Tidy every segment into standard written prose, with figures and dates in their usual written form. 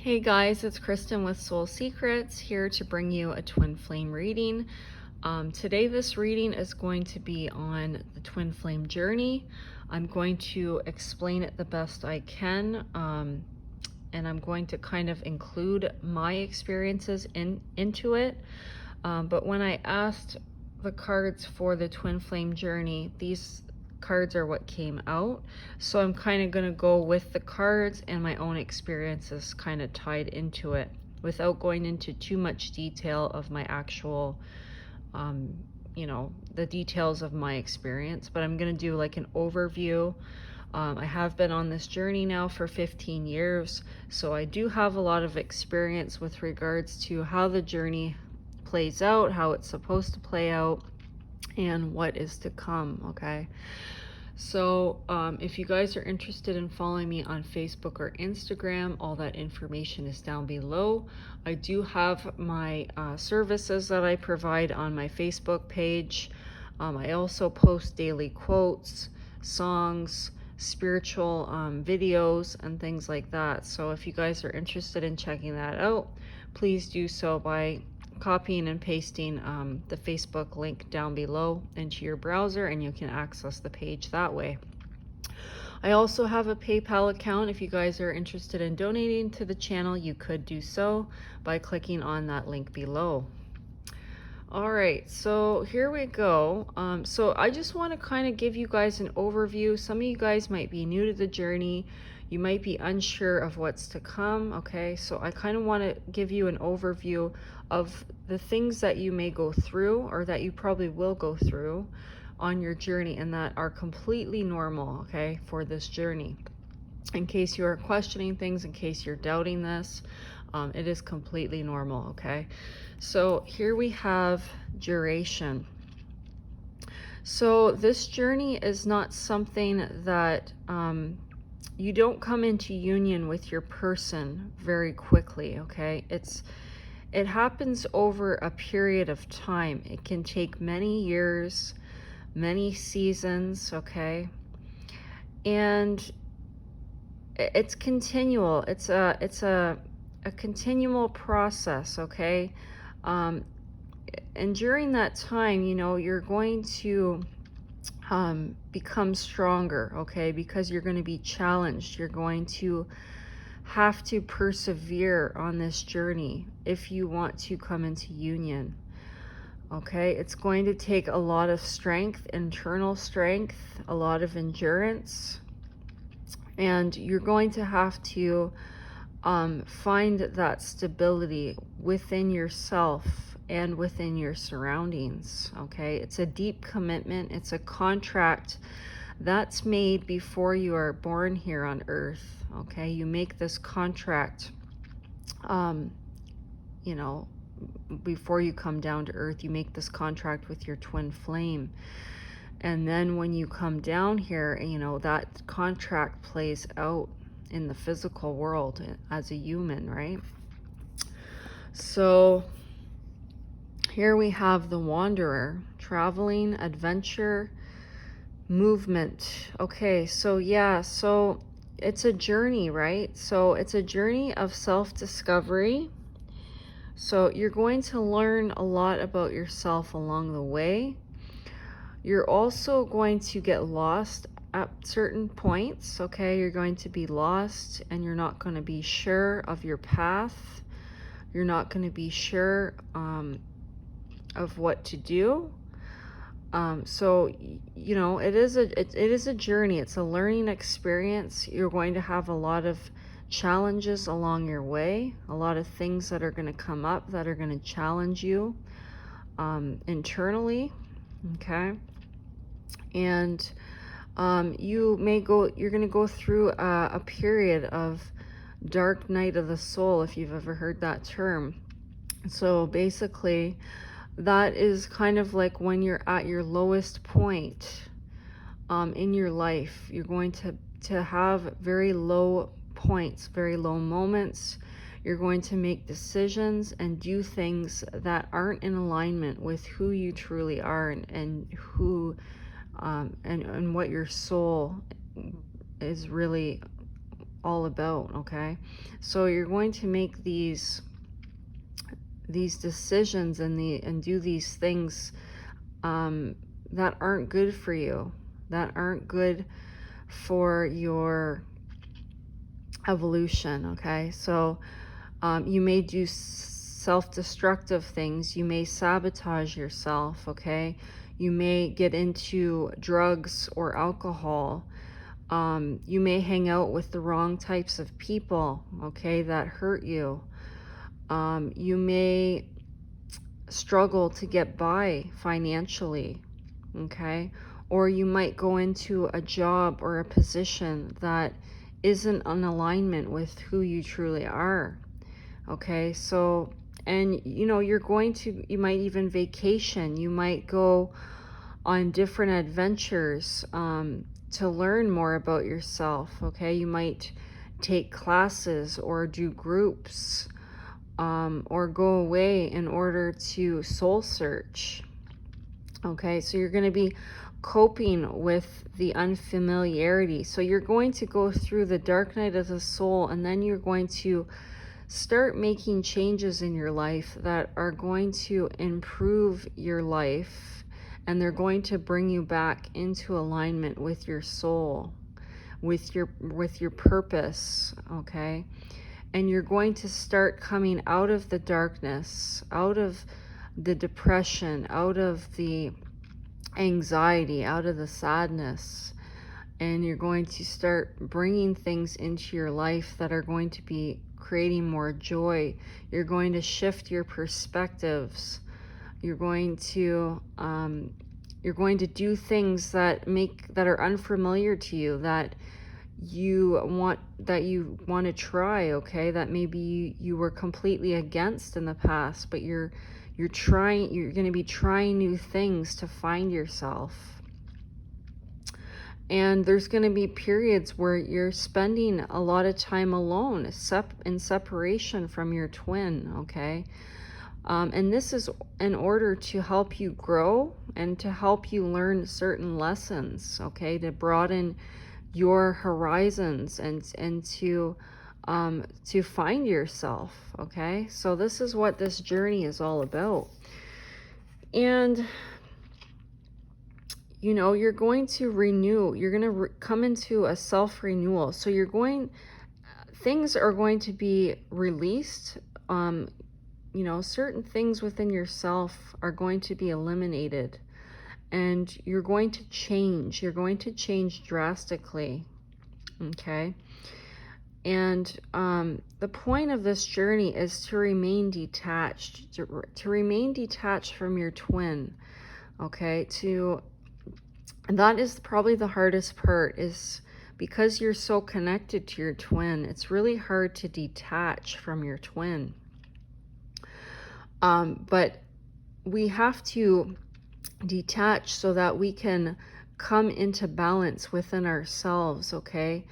Hey guys, it's Kristen with Soul Secrets here to bring you a twin flame reading. Today this reading is going to be on the twin flame journey. I'm going to explain it the best I can, and I'm going to kind of include my experiences into it. But when I asked the cards for the twin flame journey, these cards are what came out, so I'm kind of going to go with the cards and my own experiences kind of tied into it without going into too much detail of my actual the details of my experience, but I'm going to do like an overview. I have been on this journey now for 15 years, so I do have a lot of experience with regards to how the journey plays out, how it's supposed to play out, and what is to come. Okay, so if you guys are interested in following me on Facebook or Instagram, all that information is down below. I do have my services that I provide on my Facebook page. I also post daily quotes, songs, spiritual videos, and things like that. So if you guys are interested in checking that out, please do so by copying and pasting the Facebook link down below into your browser, and you can access the page that way. I also have a PayPal account. If you guys are interested in donating to the channel, you could do so by clicking on that link below. All right, so here we go. So I just want to kind of give you guys an overview. Some of you guys might be new to the journey. You might be unsure of what's to come, okay? So I kind of want to give you an overview of the things that you may go through, or that you probably will go through on your journey, and that are completely normal, okay, for this journey. In case you are questioning things, in case you're doubting this, it is completely normal, okay? So here we have duration. So this journey is not something that you don't come into union with your person very quickly, okay? It happens over a period of time. It can take many years, many seasons, okay? And it's continual. It's a continual process, okay? And during that time, you know, you're going to become stronger, okay? Because you're going to be challenged. You're going to have to persevere on this journey if you want to come into union, okay? It's going to take a lot of strength, internal strength, a lot of endurance, and you're going to have to find that stability within yourself and within your surroundings, okay? It's a deep commitment. It's a contract that's made before you are born here on earth, okay? You make this contract, you know, before you come down to earth. You make this contract with your twin flame. And then when you come down here, you know, that contract plays out in the physical world as a human, right? So here we have the wanderer, traveling, adventure, movement. Okay, so yeah, so it's a journey, right? So it's a journey of self-discovery. So you're going to learn a lot about yourself along the way. You're also going to get lost at certain points, okay? You're going to be lost, and you're not going to be sure of your path. You're not going to be sure of what to do. So, you know, it is a journey. It's a learning experience. You're going to have a lot of challenges along your way, a lot of things that are going to come up that are going to challenge you internally, okay? And you're going to go through a period of dark night of the soul, if you've ever heard that term. So basically, that is kind of like when you're at your lowest point in your life. You're going to have very low points, very low moments. You're going to make decisions and do things that aren't in alignment with who you truly are, and who and what your soul is really all about, okay? So you're going to make these decisions and do these things that aren't good for you, that aren't good for your evolution, okay? So you may do self-destructive things. You may sabotage yourself, okay? You may get into drugs or alcohol. You may hang out with the wrong types of people, okay, that hurt you. You may struggle to get by financially, okay? Or you might go into a job or a position that isn't in alignment with who you truly are, okay? So, and you know, you might even vacation, you might go on different adventures to learn more about yourself, okay? You might take classes or do groups or go away in order to soul search, okay? So you're going to be coping with the unfamiliarity. So you're going to go through the dark night of the soul, and then you're going to start making changes in your life that are going to improve your life, and they're going to bring you back into alignment with your soul, with your purpose, okay? And you're going to start coming out of the darkness, out of the depression, out of the anxiety, out of the sadness, and you're going to start bringing things into your life that are going to be creating more joy. You're going to shift your perspectives. You're going to do things that are unfamiliar to you, that you want to try, okay? That maybe you were completely against in the past, but you're going to be trying new things to find yourself. And there's going to be periods where you're spending a lot of time alone, in separation from your twin, okay? And this is in order to help you grow and to help you learn certain lessons, okay? To broaden your horizons and to find yourself, okay? So this is what this journey is all about. And you know, you're going to renew, you're going to come into a self-renewal. So things are going to be released. You know, certain things within yourself are going to be eliminated, and you're going to change. You're going to change drastically, okay? And the point of this journey is to remain detached, to remain detached from your twin, okay? And that is probably the hardest part, is because you're so connected to your twin, it's really hard to detach from your twin. But we have to detach so that we can come into balance within ourselves, okay?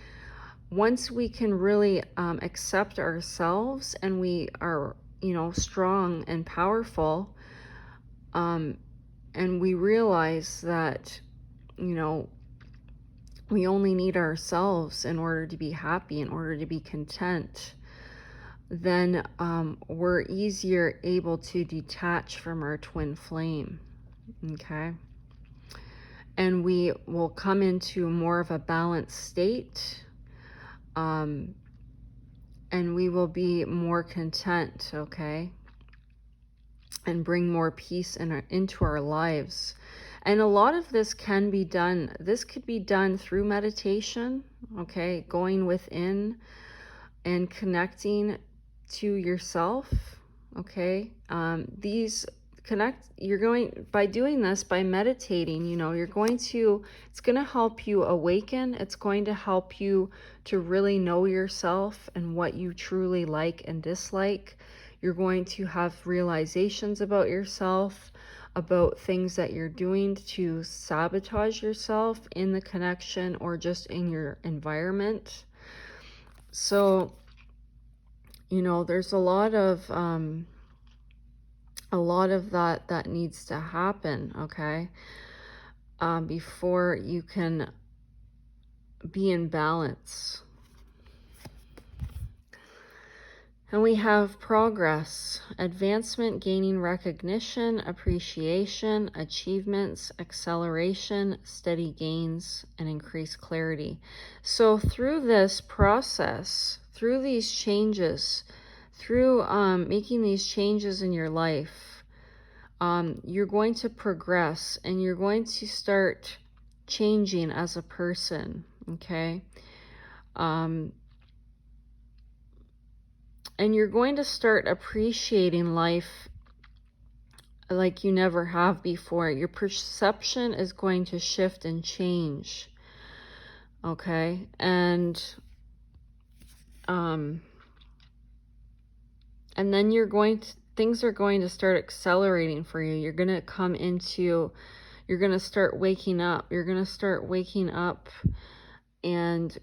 Once we can really accept ourselves, and we are, you know, strong and powerful, and we realize that, you know, we only need ourselves in order to be happy, in order to be content, then we're easier able to detach from our twin flame, okay? And we will come into more of a balanced state, and we will be more content, okay? And bring more peace into our lives. And a lot of this can be done. This could be done through meditation, okay? Going within and connecting to yourself, okay? By doing this, by meditating, you know, it's going to help you awaken. It's going to help you to really know yourself and what you truly like and dislike. You're going to have realizations about yourself, about things that you're doing to sabotage yourself in the connection or just in your environment. So, you know, there's a lot of that needs to happen, okay? Before you can be in balance. And we have progress, advancement, gaining recognition, appreciation, achievements, acceleration, steady gains, and increased clarity. So through this process, through these changes, through making these changes in your life, you're going to progress and you're going to start changing as a person, okay? And you're going to start appreciating life like you never have before. Your perception is going to shift and change. Okay? And then things are going to start accelerating for you. You're going to start waking up. You're going to start waking up and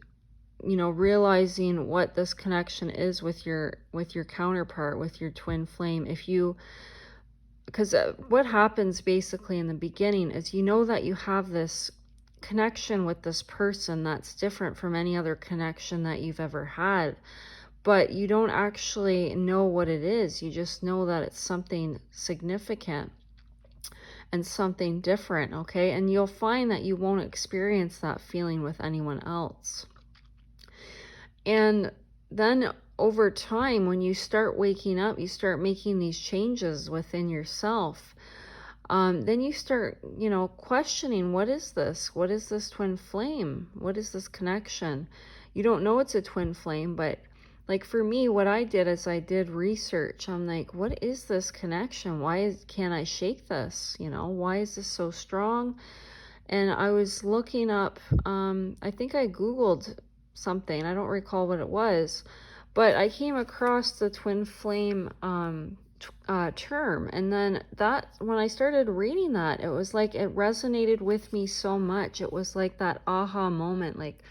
realizing what this connection is with your counterpart, with your twin flame. Because what happens basically in the beginning is that you have this connection with this person that's different from any other connection that you've ever had, but you don't actually know what it is. You just know that it's something significant and something different, okay? And you'll find that you won't experience that feeling with anyone else. And then over time, when you start waking up, you start making these changes within yourself. Then you start, questioning, what is this? What is this twin flame? What is this connection? You don't know it's a twin flame, but like for me, what I did is I did research. I'm like, what is this connection? Can't I shake this? Why is this so strong? And I was looking up, I think I Googled something. I don't recall what it was, but I came across the twin flame term. And then when I started reading that, it was like it resonated with me so much. It was like that aha moment, like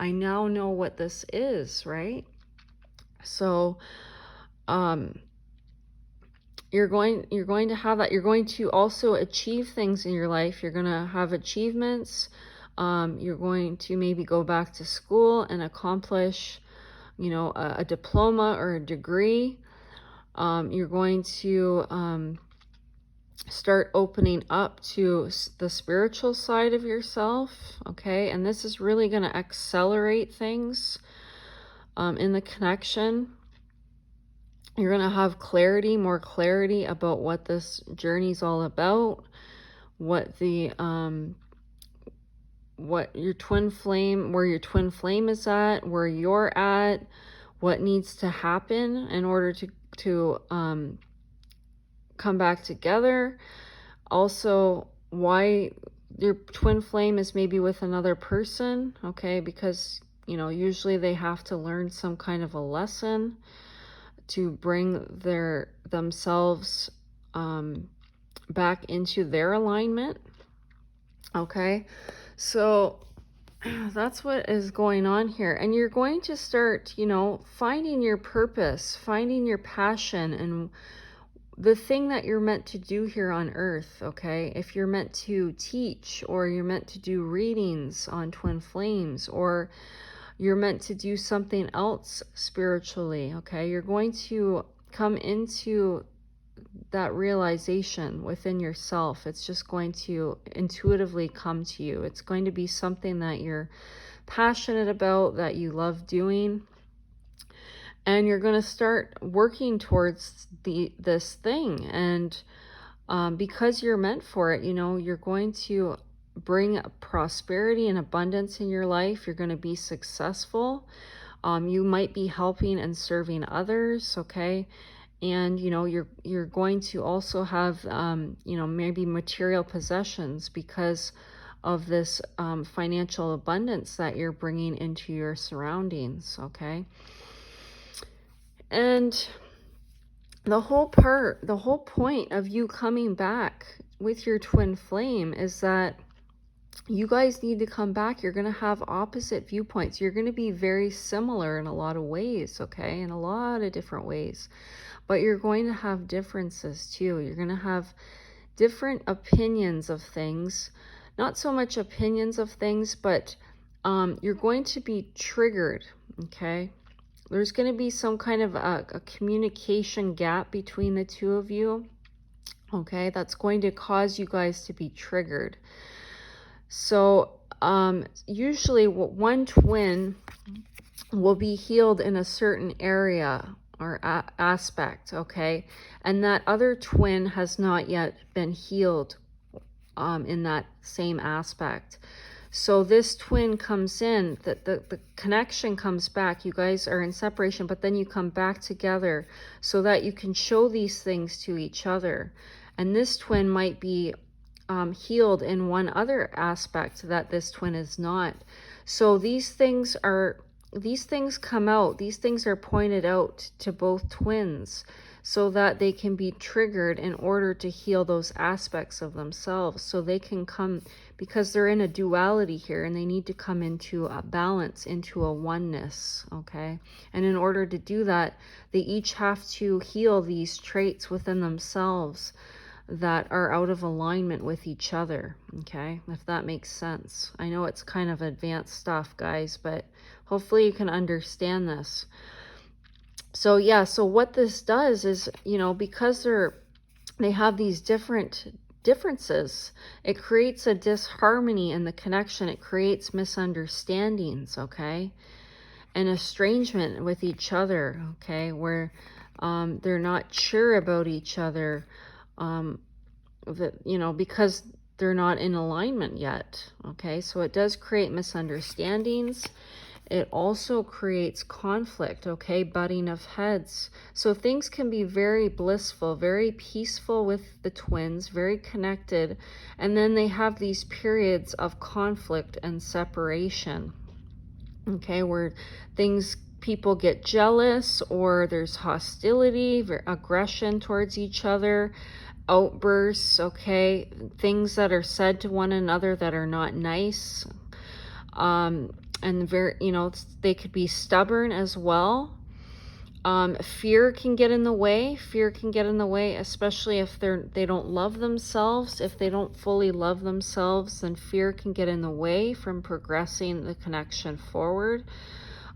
I now know what this is, right? So you're going to have that. You're going to also achieve things in your life. You're going to have achievements. You're going to maybe go back to school and accomplish, a diploma or a degree. You're going to start opening up to the spiritual side of yourself, okay? And this is really going to accelerate things in the connection. You're going to have more clarity about what this journey's all about, what your twin flame is at, where you're at, what needs to happen in order to come back together. Also, why your twin flame is maybe with another person, okay? Because, usually they have to learn some kind of a lesson to bring themselves back into their alignment, okay? So that's what is going on here. And you're going to start, finding your purpose, finding your passion, and the thing that you're meant to do here on earth, okay? If you're meant to teach, or you're meant to do readings on twin flames, or you're meant to do something else spiritually, okay? You're going to come into that realization within yourself. It's just going to intuitively come to you. It's going to be something that you're passionate about, that you love doing. And you're going to start working towards this thing. And because you're meant for it, you're going to bring prosperity and abundance in your life. You're going to be successful. You might be helping and serving others, okay? And, you're going to also have, maybe material possessions because of this financial abundance that you're bringing into your surroundings, okay? And the whole point of you coming back with your twin flame is that you guys need to come back. You're going to have opposite viewpoints. You're going to be very similar in a lot of ways, okay? In a lot of different ways. But you're going to have differences too. You're going to have different opinions of things. Not so much opinions of things, but you're going to be triggered, okay? there's going to be some kind of a communication gap between the two of you. Okay, that's going to cause you guys to be triggered. So usually one twin will be healed in a certain area or aspect, okay? And that other twin has not yet been healed in that same aspect. So this twin comes in, the connection comes back. You guys are in separation, but then you come back together so that you can show these things to each other. And this twin might be healed in one other aspect that this twin is not. So these things come out, these things are pointed out to both twins so that they can be triggered in order to heal those aspects of themselves. So they can come, because they're in a duality here, and they need to come into a balance, into a oneness, okay? And in order to do that, they each have to heal these traits within themselves that are out of alignment with each other, okay? If that makes sense. I know it's kind of advanced stuff, guys, but hopefully you can understand this. So yeah, so what this does is, you know, because they have these differences, it creates a disharmony in the connection. It creates misunderstandings, okay? And estrangement with each other, okay? Where they're not sure about each other, you know, because they're not in alignment yet, okay? So it does create misunderstandings. It also creates conflict, okay? Butting of heads. So things can be very blissful, very peaceful with the twins, very connected. And then they have these periods of conflict and separation, okay? Where people get jealous, or there's hostility, aggression towards each other, outbursts, okay? Things that are said to one another that are not nice. And very, you know, they could be stubborn as well. Fear can get in the way. Fear can get in the way, especially if they don't love themselves. If they don't fully love themselves, then fear can get in the way from progressing the connection forward.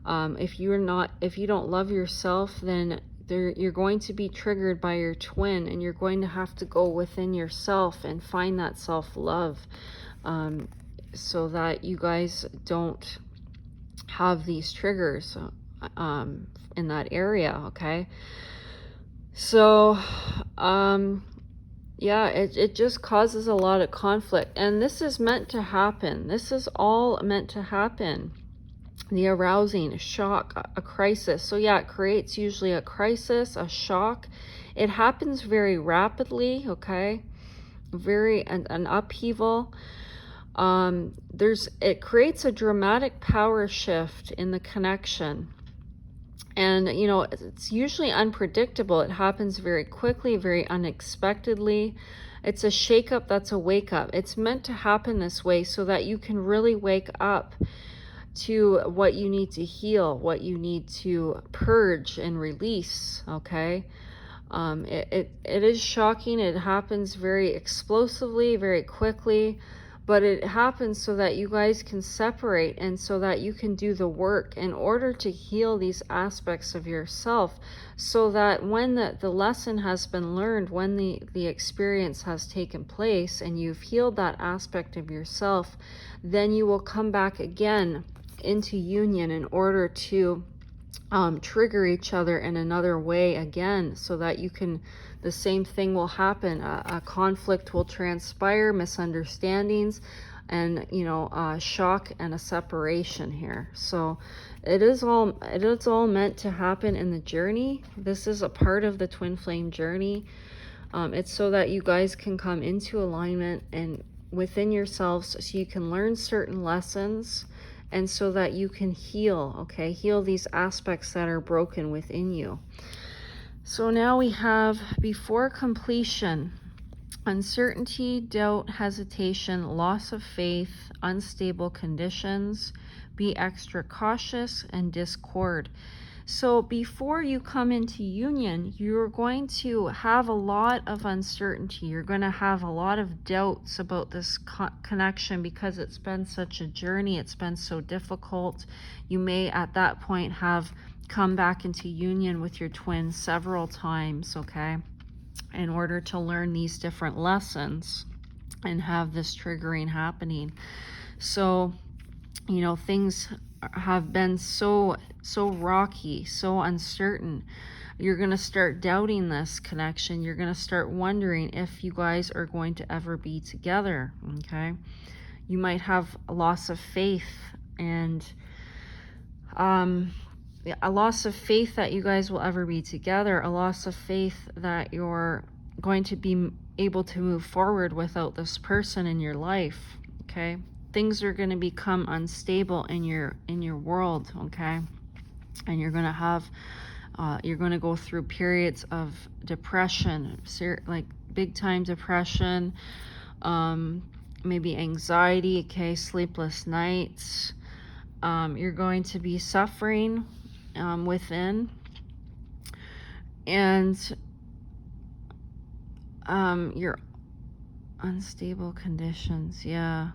If you don't love yourself, then you're going to be triggered by your twin, and you're going to have to go within yourself and find that self-love, so that you guys don't have these triggers in that area, okay? So yeah, it just causes a lot of conflict, and this is meant to happen. This is all meant to happen. The arousing, a shock, a crisis. So yeah, it creates usually a crisis, a shock. It happens very rapidly, okay? An upheaval. It creates a dramatic power shift in the connection. And, you know, it's usually unpredictable. It happens very quickly, very unexpectedly. It's a shake-up that's a wake-up. It's meant to happen this way so that you can really wake up to what you need to heal, what you need to purge and release, okay? It is shocking. It happens very explosively, very quickly. But it happens so that you guys can separate, and so that you can do the work in order to heal these aspects of yourself, so that when the lesson has been learned, when the experience has taken place and you've healed that aspect of yourself, then you will come back again into union in order to trigger each other in another way again, so that the same thing will happen. A conflict will transpire, misunderstandings, and, you know, shock and a separation here. So it is all meant to happen in the journey. This is a part of the twin flame journey. It's so that you guys can come into alignment and within yourselves, so you can learn certain lessons, and so that you can heal, okay? Heal these aspects that are broken within you. So now we have before completion: uncertainty, doubt, hesitation, loss of faith, unstable conditions, be extra cautious, and discord. So before you come into union, you're going to have a lot of uncertainty. You're going to have a lot of doubts about this connection, because it's been such a journey. It's been so difficult. You may at that point have come back into union with your twin several times, okay, in order to learn these different lessons and have this triggering happening. So, you know, things have been so rocky, so uncertain. You're going to start doubting this connection. You're going to start wondering if you guys are going to ever be together, okay? You might have a loss of faith, and a loss of faith that you guys will ever be together, a loss of faith that you're going to be able to move forward without this person in your life, okay? Things are going to become unstable in your world, okay? And you're going to have you're going to go through periods of depression, like big time depression, maybe anxiety, okay, sleepless nights. You're going to be suffering within, and your unstable conditions, yeah.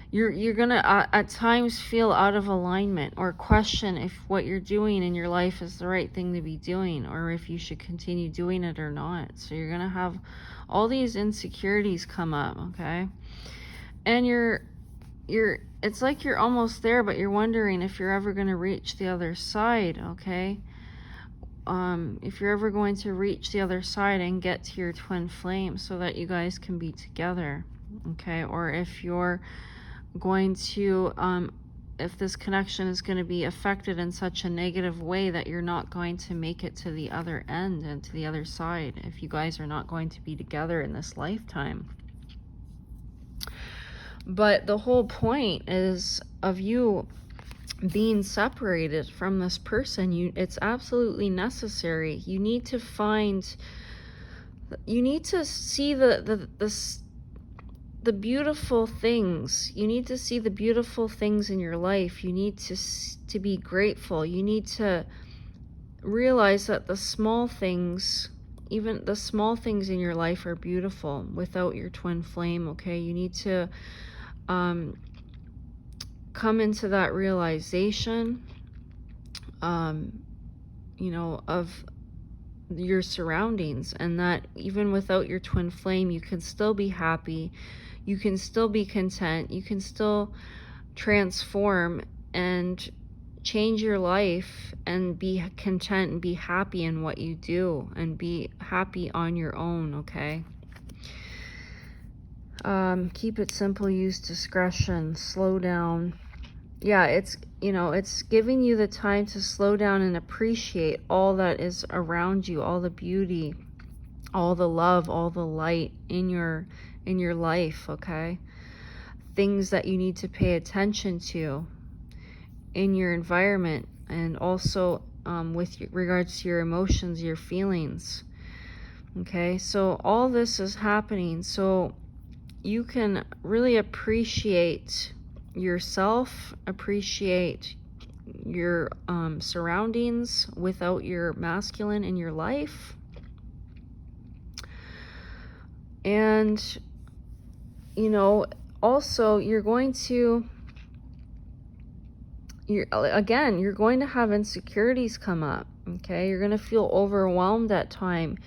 You're gonna at times feel out of alignment or question if what you're doing in your life is the right thing to be doing, or if you should continue doing it or not. So you're gonna have all these insecurities come up, okay? And it's like you're almost there, but you're wondering if you're ever going to reach the other side, okay? If you're ever going to reach the other side and get to your twin flame so that you guys can be together, okay? Or if you're going to, if this connection is going to be affected in such a negative way that you're not going to make it to the other end and to the other side, if you guys are not going to be together in this lifetime. But the whole point is of you being separated from this person. It's absolutely necessary. You need to see the beautiful things. You need to see the beautiful things in your life. You need to be grateful. You need to realize that the small things, even the small things in your life, are beautiful without your twin flame, okay? You need to come into that realization, you know, of your surroundings, and that even without your twin flame, you can still be happy, you can still be content, you can still transform and change your life and be content and be happy in what you do and be happy on your own, okay? Keep it simple, use discretion, slow down. Yeah, it's, you know, it's giving you the time to slow down and appreciate all that is around you, all the beauty, all the love, all the light in your life, okay? Things that you need to pay attention to in your environment, and also with regards to your emotions, your feelings, okay? So all this is happening so you can really appreciate yourself, appreciate your surroundings without your masculine in your life. And, you know, also you're going to have insecurities come up, okay? You're going to feel overwhelmed at time,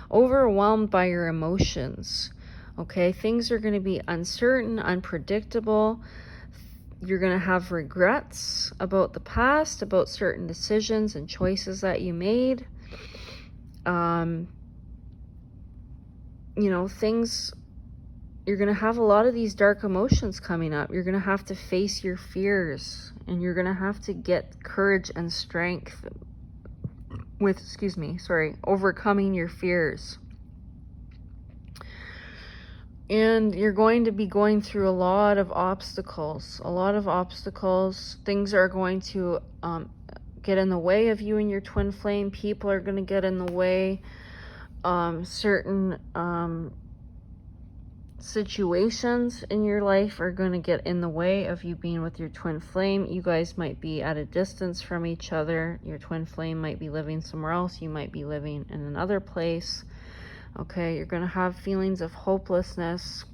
overwhelmed by your emotions, okay? Things are going to be uncertain, unpredictable. You're going to have regrets about the past, about certain decisions and choices that you made. You know, you're going to have a lot of these dark emotions coming up. You're going to have to face your fears, and you're going to have to get courage and strength with, overcoming your fears. And you're going to be going through a lot of obstacles. Things are going to get in the way of you and your twin flame. People are going to get in the way. Certain situations in your life are going to get in the way of you being with your twin flame. You guys might be at a distance from each other. Your twin flame might be living somewhere else. You might be living in another place. Okay, you're going to have feelings of hopelessness.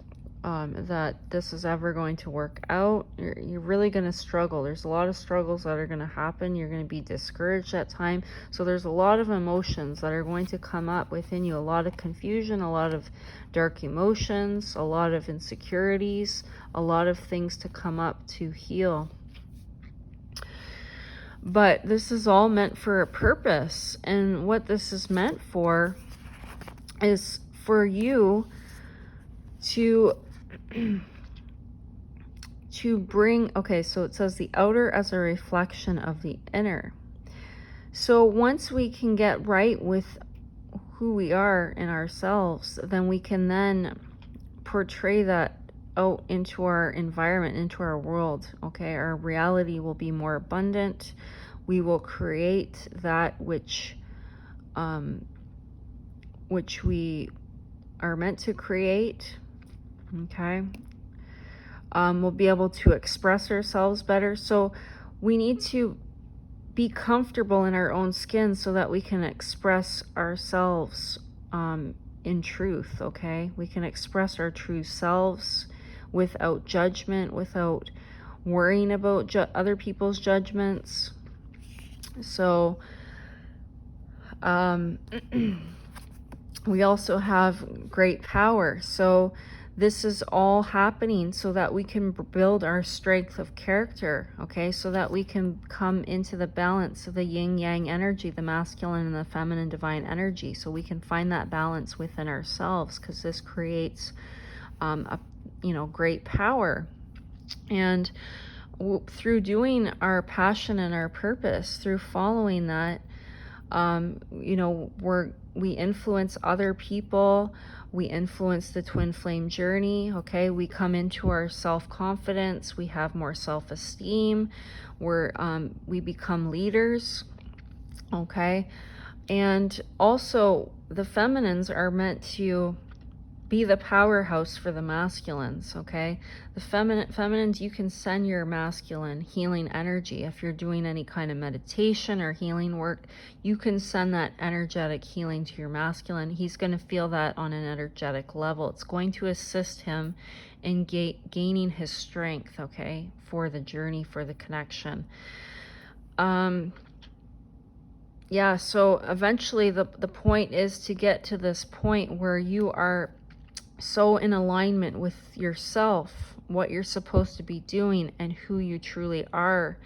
that this is ever going to work out. You're really going to struggle. There's a lot of struggles that are going to happen. You're going to be discouraged at time. So there's a lot of emotions that are going to come up within you. A lot of confusion, a lot of dark emotions, a lot of insecurities, a lot of things to come up to heal. But this is all meant for a purpose. And what this is meant for is for you to bring, okay, so it says the outer as a reflection of the inner. So once we can get right with who we are in ourselves, then we can then portray that out into our environment, into our world. Okay, our reality will be more abundant. We will create that which we are meant to create. Okay, we'll be able to express ourselves better. So we need to be comfortable in our own skin so that we can express ourselves in truth. Okay, we can express our true selves without judgment, without worrying about other people's judgments. So we also have great power. So this is all happening so that we can build our strength of character, okay? So that we can come into the balance of the yin-yang energy, the masculine and the feminine divine energy. So we can find that balance within ourselves, because this creates great power. And through doing our passion and our purpose, through following that, we influence other people. We influence the twin flame journey. Okay, we come into our self-confidence. We have more self-esteem. We become leaders. Okay, and also the feminines are meant to be the powerhouse for the masculines. Okay, the feminines, you can send your masculine healing energy. If you're doing any kind of meditation or healing work, you can send that energetic healing to your masculine. He's going to feel that on an energetic level. It's going to assist him in gaining his strength, okay, for the journey, for the connection. Yeah, so eventually the point is to get to this point where you are so in alignment with yourself, what you're supposed to be doing, and who you truly are.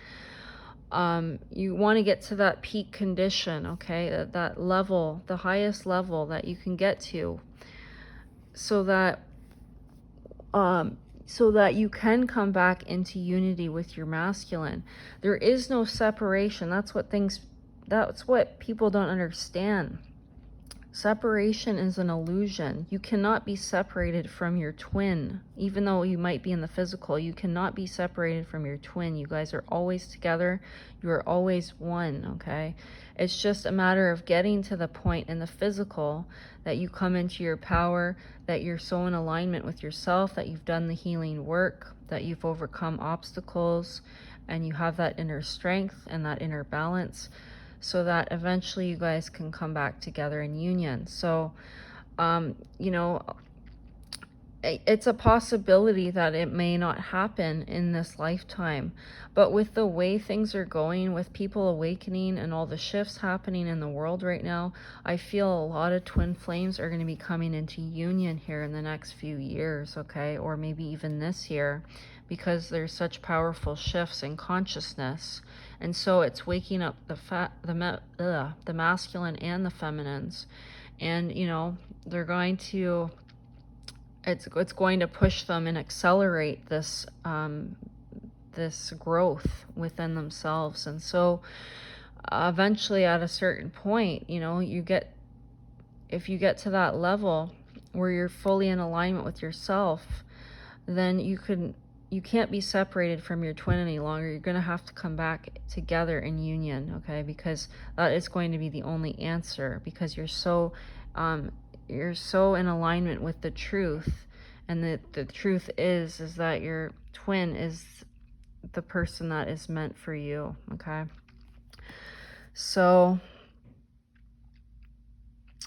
You want to get to that peak condition, okay? That level, the highest level that you can get to, so that you can come back into unity with your masculine. There is no separation. That's what people don't understand. Separation is an illusion. You cannot be separated from your twin. Even though you might be in the physical, you cannot be separated from your twin. You guys are always together. You are always one, okay? It's just a matter of getting to the point in the physical that you come into your power, that you're so in alignment with yourself, that you've done the healing work, that you've overcome obstacles, and you have that inner strength and that inner balance, so that eventually you guys can come back together in union. So, it's a possibility that it may not happen in this lifetime. But with the way things are going, with people awakening and all the shifts happening in the world right now, I feel a lot of twin flames are going to be coming into union here in the next few years, okay? Or maybe even this year, because there's such powerful shifts in consciousness. And so it's waking up the masculine and the feminines. And, they're going to... It's going to push them and accelerate this growth within themselves. And so eventually at a certain point, if you get to that level where you're fully in alignment with yourself, then you can't be separated from your twin any longer. You're going to have to come back together in union, okay? Because that is going to be the only answer, because you're so in alignment with the truth. And the truth is that your twin is the person that is meant for you, okay? So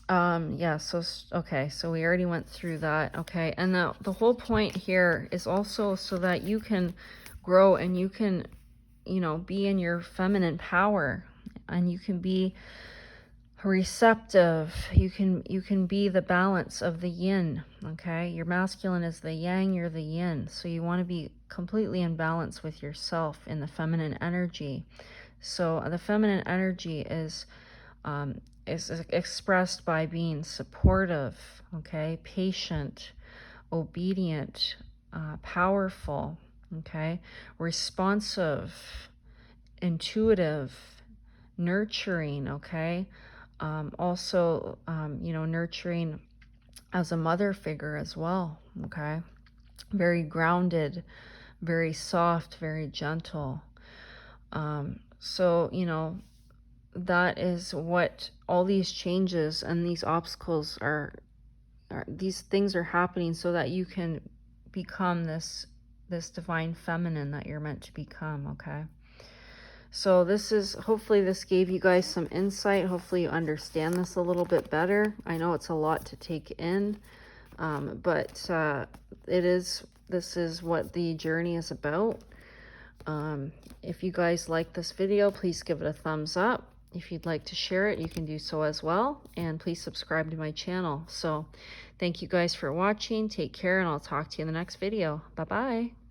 Yeah, so, okay, so we already went through that. Okay, and the whole point here is also so that you can grow and you can, you know, be in your feminine power, and you can be receptive. You can be the balance of the yin. Okay, your masculine is the yang, you're the yin, so you want to be completely in balance with yourself in the feminine energy. So the feminine energy is expressed by being supportive, okay, patient, obedient, powerful, okay, responsive, intuitive, nurturing, okay. Also, you know, nurturing as a mother figure as well, okay. Very grounded, very soft, very gentle. So, you know, that is what all these changes and these obstacles are, these things are happening so that you can become this divine feminine that you're meant to become. Okay, so this is, hopefully this gave you guys some insight. Hopefully you understand this a little bit better. I know it's a lot to take in, but this is what the journey is about. If you guys like this video, please give it a thumbs up. If you'd like to share it, you can do so as well. And please subscribe to my channel. So thank you guys for watching. Take care, and I'll talk to you in the next video. Bye-bye.